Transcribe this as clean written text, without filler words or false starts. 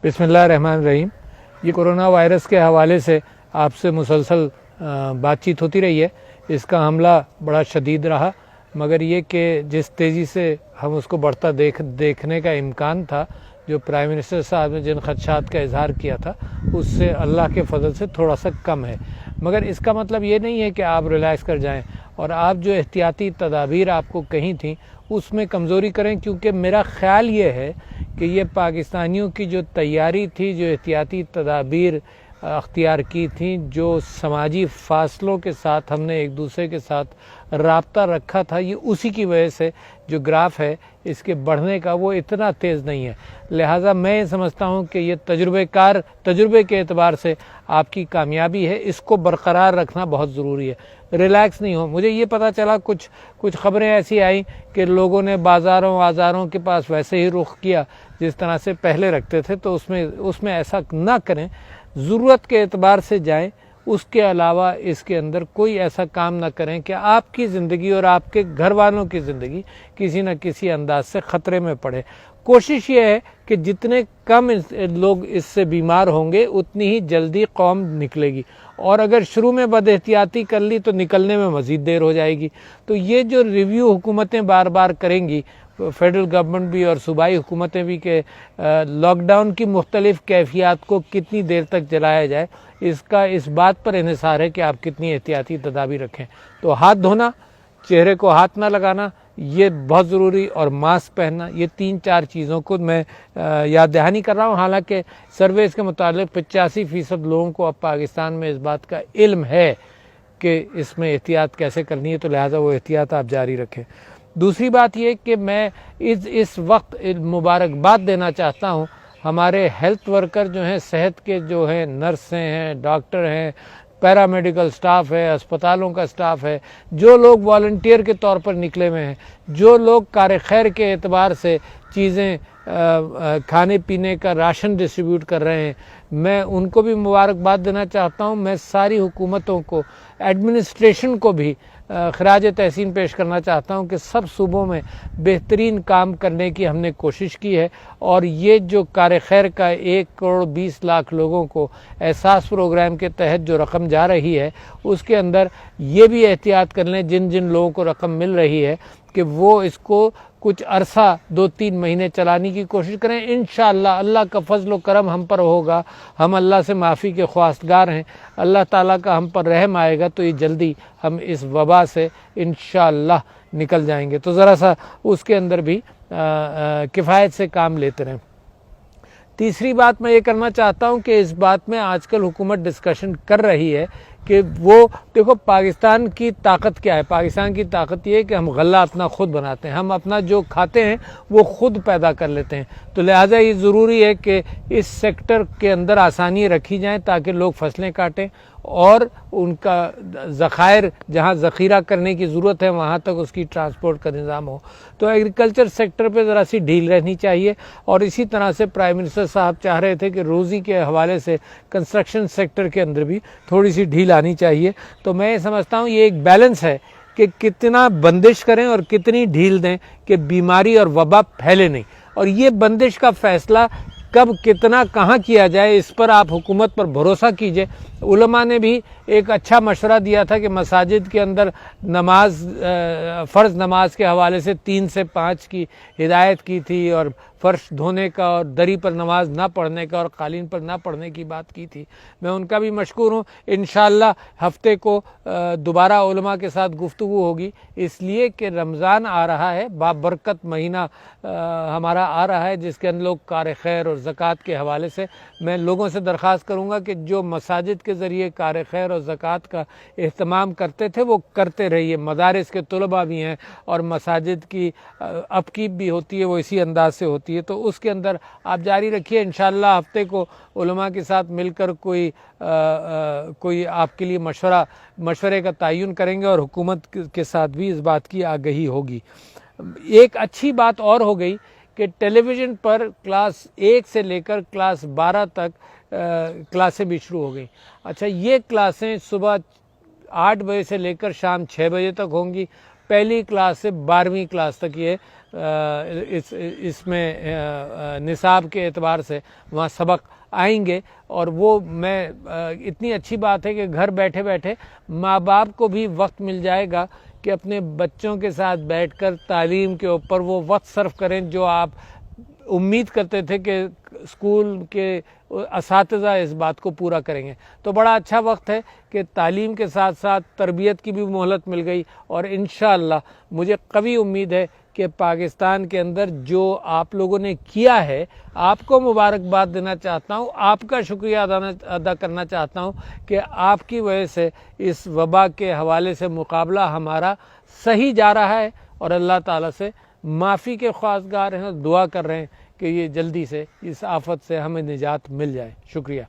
بسم اللہ الرحمن الرحیم۔ یہ کورونا وائرس کے حوالے سے آپ سے مسلسل بات چیت ہوتی رہی ہے۔ اس کا حملہ بڑا شدید رہا، مگر یہ کہ جس تیزی سے ہم اس کو بڑھتا دیکھنے کا امکان تھا، جو پرائم منسٹر صاحب نے جن خدشات کا اظہار کیا تھا، اس سے اللہ کے فضل سے تھوڑا سا کم ہے۔ مگر اس کا مطلب یہ نہیں ہے کہ آپ ریلیکس کر جائیں اور آپ جو احتیاطی تدابیر آپ کو کہیں تھیں اس میں کمزوری کریں، کیونکہ میرا خیال یہ ہے کہ یہ پاکستانیوں کی جو تیاری تھی، جو احتیاطی تدابیر اختیار کی تھیں، جو سماجی فاصلوں کے ساتھ ہم نے ایک دوسرے کے ساتھ رابطہ رکھا تھا، یہ اسی کی وجہ سے جو گراف ہے اس کے بڑھنے کا وہ اتنا تیز نہیں ہے۔ لہٰذا میں یہ سمجھتا ہوں کہ یہ تجربے کے اعتبار سے آپ کی کامیابی ہے، اس کو برقرار رکھنا بہت ضروری ہے۔ ریلیکس نہیں ہو۔ مجھے یہ پتہ چلا کچھ خبریں ایسی آئیں کہ لوگوں نے بازاروں کے پاس ویسے ہی رخ کیا جس طرح سے پہلے رکھتے تھے، تو اس میں ایسا نہ کریں، ضرورت کے اعتبار سے جائیں۔ اس کے علاوہ اس کے اندر کوئی ایسا کام نہ کریں کہ آپ کی زندگی اور آپ کے گھر والوں کی زندگی کسی نہ کسی انداز سے خطرے میں پڑے۔ کوشش یہ ہے کہ جتنے کم لوگ اس سے بیمار ہوں گے اتنی ہی جلدی قوم نکلے گی، اور اگر شروع میں بد احتیاطی کر لی تو نکلنے میں مزید دیر ہو جائے گی۔ تو یہ جو ریویو حکومتیں بار بار کریں گی، فیڈرل گورنمنٹ بھی اور صوبائی حکومتیں بھی، کہ لاک ڈاؤن کی مختلف کیفیات کو کتنی دیر تک چلایا جائے، اس بات پر انحصار ہے کہ آپ کتنی احتیاطی تدابیر رکھیں۔ تو ہاتھ دھونا، چہرے کو ہاتھ نہ لگانا، یہ بہت ضروری، اور ماسک پہننا، یہ 3-4 چیزوں کو میں یاد دہانی کر رہا ہوں۔ حالانکہ سرویز کے مطابق 85% لوگوں کو اب پاکستان میں اس بات کا علم ہے کہ اس میں احتیاط کیسے کرنی ہے، تو لہٰذا وہ احتیاط آپ جاری رکھیں۔ دوسری بات یہ کہ میں اس وقت مبارکباد دینا چاہتا ہوں ہمارے ہیلتھ ورکر جو ہیں، صحت کے جو ہیں، نرسیں ہیں، ڈاکٹر ہیں، پیرامیڈیکل سٹاف ہے، اسپتالوں کا سٹاف ہے، جو لوگ والنٹیئر کے طور پر نکلے ہوئے ہیں، جو لوگ کار خیر کے اعتبار سے چیزیں کھانے پینے کا راشن ڈسٹریبیوٹ کر رہے ہیں، میں ان کو بھی مبارکباد دینا چاہتا ہوں۔ میں ساری حکومتوں کو، ایڈمنسٹریشن کو بھی خراج تحسین پیش کرنا چاہتا ہوں کہ سب صوبوں میں بہترین کام کرنے کی ہم نے کوشش کی ہے، اور یہ جو کار خیر کا 1,20,00,000 لوگوں کو احساس پروگرام کے تحت جو رقم جا رہی ہے، اس کے اندر یہ بھی احتیاط کر لیں جن لوگوں کو رقم مل رہی ہے کہ وہ اس کو کچھ عرصہ 2-3 مہینے چلانے کی کوشش کریں۔ انشاءاللہ اللہ کا فضل و کرم ہم پر ہوگا، ہم اللہ سے معافی کے خواستگار ہیں، اللہ تعالیٰ کا ہم پر رحم آئے گا، تو یہ جلدی ہم اس وبا سے انشاءاللہ نکل جائیں گے۔ تو ذرا سا اس کے اندر بھی کفایت سے کام لیتے رہیں۔ تیسری بات میں یہ کرنا چاہتا ہوں کہ اس بات میں آج کل حکومت ڈسکشن کر رہی ہے کہ وہ دیکھو، پاکستان کی طاقت کیا ہے؟ پاکستان کی طاقت یہ ہے کہ ہم غلہ اپنا خود بناتے ہیں، ہم اپنا جو کھاتے ہیں وہ خود پیدا کر لیتے ہیں۔ تو لہٰذا یہ ضروری ہے کہ اس سیکٹر کے اندر آسانی رکھی جائیں تاکہ لوگ فصلیں کاٹیں، اور ان کا ذخائر جہاں ذخیرہ کرنے کی ضرورت ہے وہاں تک اس کی ٹرانسپورٹ کا نظام ہو۔ تو ایگریکلچر سیکٹر پہ ذرا سی ڈھیل رہنی چاہیے، اور اسی طرح سے پرائم منسٹر صاحب چاہ رہے تھے کہ روزی کے حوالے سے کنسٹرکشن سیکٹر کے اندر بھی تھوڑی سی ڈھیل آنی چاہیے۔ تو میں یہ سمجھتا ہوں یہ ایک بیلنس ہے کہ کتنا بندش کریں اور کتنی ڈھیل دیں کہ بیماری اور وبا پھیلے نہیں، اور یہ بندش کا فیصلہ کب، کتنا، کہاں کیا جائے، اس پر آپ حکومت پر بھروسہ کیجئے۔ علماء نے بھی ایک اچھا مشورہ دیا تھا کہ مساجد کے اندر فرض نماز کے حوالے سے 3 سے 5 کی ہدایت کی تھی، اور فرش دھونے کا اور دری پر نماز نہ پڑھنے کا اور قالین پر نہ پڑھنے کی بات کی تھی۔ میں ان کا بھی مشکور ہوں۔ انشاءاللہ ہفتے کو دوبارہ علماء کے ساتھ گفتگو ہوگی، اس لیے کہ رمضان آ رہا ہے، بابرکت مہینہ ہمارا آ رہا ہے، جس کے اندر لوگ کار خیر اور زکوٰۃ کے حوالے سے میں لوگوں سے درخواست کروں گا کہ جو مساجد کے ذریعے کار خیر اور زکوٰۃ کا اہتمام کرتے تھے وہ کرتے رہیے۔ مدارس کے طلباء بھی ہیں، اور مساجد کی اپ کیپ بھی ہوتی ہے، وہ اسی انداز سے ہوتی ہے، تو اس کے اندر آپ جاری رکھیے۔ انشاءاللہ ہفتے کو علماء کے ساتھ مل کر کوئی آپ کے لیے مشورے کا تعین کریں گے، اور حکومت کے ساتھ بھی اس بات کی آگہی ہوگی۔ ایک اچھی بات اور ہو گئی کہ ٹیلی ویژن پر کلاس 1 سے لے کر کلاس 12 تک کلاسیں بھی شروع ہو گئیں۔ اچھا، یہ کلاسیں صبح 8 بجے سے لے کر شام 6 بجے تک ہوں گی۔ پہلی کلاس سے 12ویں کلاس تک یہ اس میں نصاب کے اعتبار سے وہاں سبق آئیں گے، اور وہ میں اتنی اچھی بات ہے کہ گھر بیٹھے بیٹھے ماں باپ کو بھی وقت مل جائے گا کہ اپنے بچوں کے ساتھ بیٹھ کر تعلیم کے اوپر وہ وقت صرف کریں جو آپ امید کرتے تھے کہ اسکول کے اساتذہ اس بات کو پورا کریں گے۔ تو بڑا اچھا وقت ہے کہ تعلیم کے ساتھ ساتھ تربیت کی بھی مہلت مل گئی، اور انشاءاللہ مجھے قوی امید ہے کہ پاکستان کے اندر جو آپ لوگوں نے کیا ہے، آپ کو مبارکباد دینا چاہتا ہوں، آپ کا شکریہ ادا کرنا چاہتا ہوں کہ آپ کی وجہ سے اس وبا کے حوالے سے مقابلہ ہمارا صحیح جا رہا ہے، اور اللہ تعالیٰ سے معافی کے خواستگار ہیں، دعا کر رہے ہیں کہ یہ جلدی سے اس آفت سے ہمیں نجات مل جائے۔ شکریہ۔